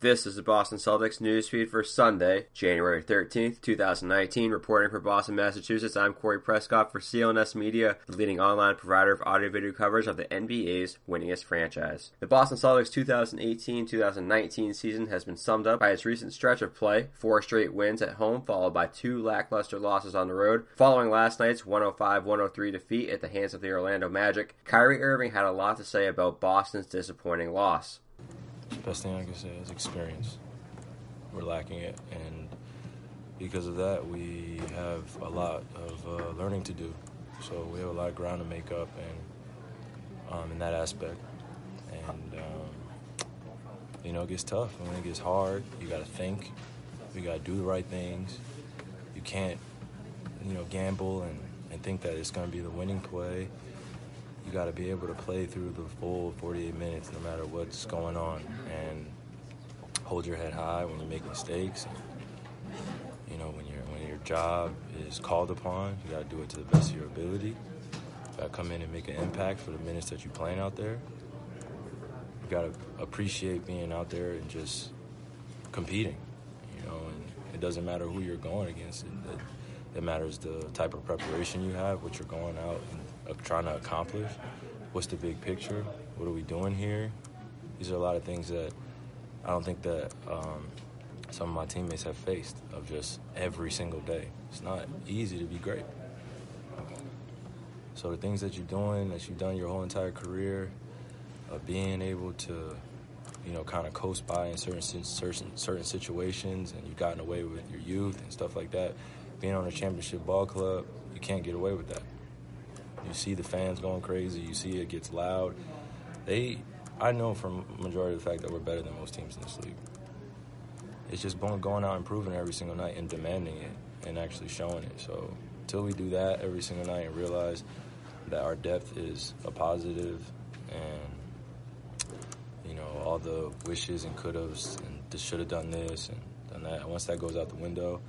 This is the Boston Celtics newsfeed for Sunday, January 13th, 2019. Reporting for Boston, Massachusetts, I'm Corey Prescott for CLNS Media, the leading online provider of audio-video coverage of the NBA's winningest franchise. The Boston Celtics 2018-2019 season has been summed up by its recent stretch of play, 4 straight wins at home followed by 2 lackluster losses on the road. Following last night's 105-103 defeat at the hands of the Orlando Magic, Kyrie Irving had a lot to say about Boston's disappointing loss. Best thing I can say is experience. We're lacking it, and because of that, we have a lot of learning to do. So we have a lot of ground to make up, and in that aspect. And it gets tough. And when it gets hard, you got to think. You got to do the right things. You can't, gamble and think that it's going to be the winning play. You got to be able to play through the full 48 minutes no matter what's going on and hold your head high when you make mistakes. And, when your job is called upon, you got to do it to the best of your ability. You got to come in and make an impact for the minutes that you're playing out there. You got to appreciate being out there and just competing, and it doesn't matter who you're going against. It matters the type of preparation you have, what you're going out and trying to accomplish. What's the big picture? What are we doing here? These are a lot of things that I don't think that some of my teammates have faced of just every single day. It's not easy to be great. So the things that you're doing, that you've done your whole entire career, of being able to, kind of coast by in certain situations, and you've gotten away with your youth and stuff like that. Being on a championship ball club, you can't get away with that. You see the fans going crazy. You see it gets loud. I know from majority of the fact that we're better than most teams in this league. It's just going out and proving every single night and demanding it and actually showing it. So until we do that every single night and realize that our depth is a positive and, all the wishes and could-haves and should have done this and done that, once that goes out the window,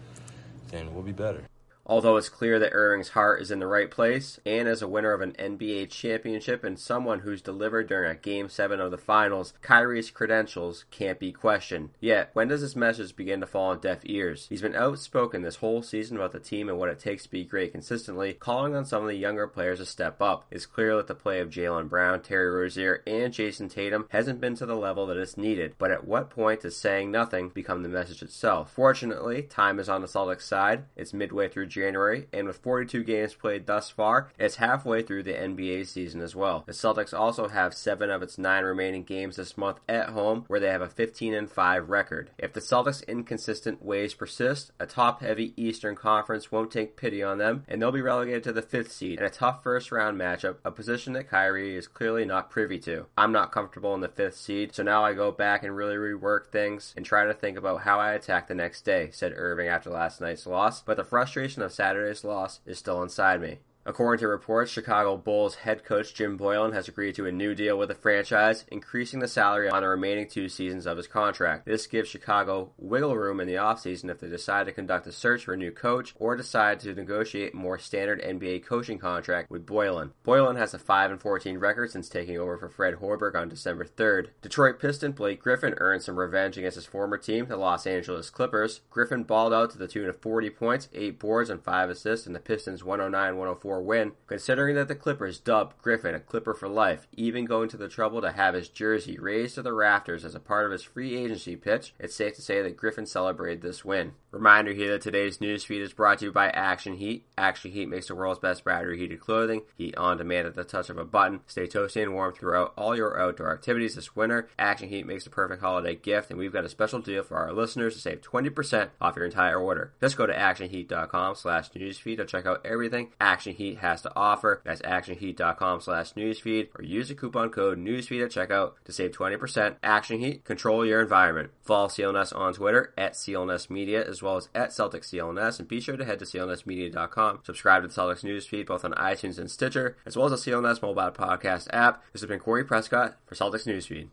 then we'll be better. Although it's clear that Irving's heart is in the right place, and as a winner of an NBA championship and someone who's delivered during a Game 7 of the Finals, Kyrie's credentials can't be questioned. Yet, when does this message begin to fall on deaf ears? He's been outspoken this whole season about the team and what it takes to be great consistently, calling on some of the younger players to step up. It's clear that the play of Jaylen Brown, Terry Rozier, and Jason Tatum hasn't been to the level that it's needed, but at what point does saying nothing become the message itself? Fortunately, time is on the Celtics side. It's midway through January, and with 42 games played thus far, it's halfway through the NBA season as well. The Celtics also have 7 of its 9 remaining games this month at home, where they have a 15-5 record. If the Celtics' inconsistent ways persist, a top-heavy Eastern Conference won't take pity on them, and they'll be relegated to the 5th seed in a tough first-round matchup, a position that Kyrie is clearly not privy to. I'm not comfortable in the 5th seed, so now I go back and really rework things and try to think about how I attack the next day, said Irving after last night's loss, but the frustration of Saturday's loss is still inside me. According to reports, Chicago Bulls head coach Jim Boylen has agreed to a new deal with the franchise, increasing the salary on the remaining 2 seasons of his contract. This gives Chicago wiggle room in the offseason if they decide to conduct a search for a new coach or decide to negotiate a more standard NBA coaching contract with Boylen. Boylen has a 5-14 record since taking over for Fred Hoiberg on December 3rd. Detroit Piston Blake Griffin earned some revenge against his former team, the Los Angeles Clippers. Griffin balled out to the tune of 40 points, 8 boards, and 5 assists in the Pistons' 109-104 win. Considering that the Clippers dubbed Griffin a Clipper for life, even going to the trouble to have his jersey raised to the rafters as a part of his free agency pitch, it's safe to say that Griffin celebrated this win. Reminder here that today's newsfeed is brought to you by Action Heat. Action Heat makes the world's best battery-heated clothing. Heat on demand at the touch of a button. Stay toasty and warm throughout all your outdoor activities this winter. Action Heat makes the perfect holiday gift, and we've got a special deal for our listeners to save 20% off your entire order. Just go to actionheat.com/newsfeed to check out everything Action Heat has to offer. That's actionheat.com/newsfeed, or use the coupon code newsfeed at checkout to save 20%. Action Heat, control your environment. Follow CLNS on Twitter at CLNS Media, as well as at Celtics CLNS, and be sure to head to clnsmedia.com. Subscribe to the Celtics newsfeed both on iTunes and Stitcher, as well as the CLNS mobile podcast app. This has been Corey Prescott for Celtics Newsfeed.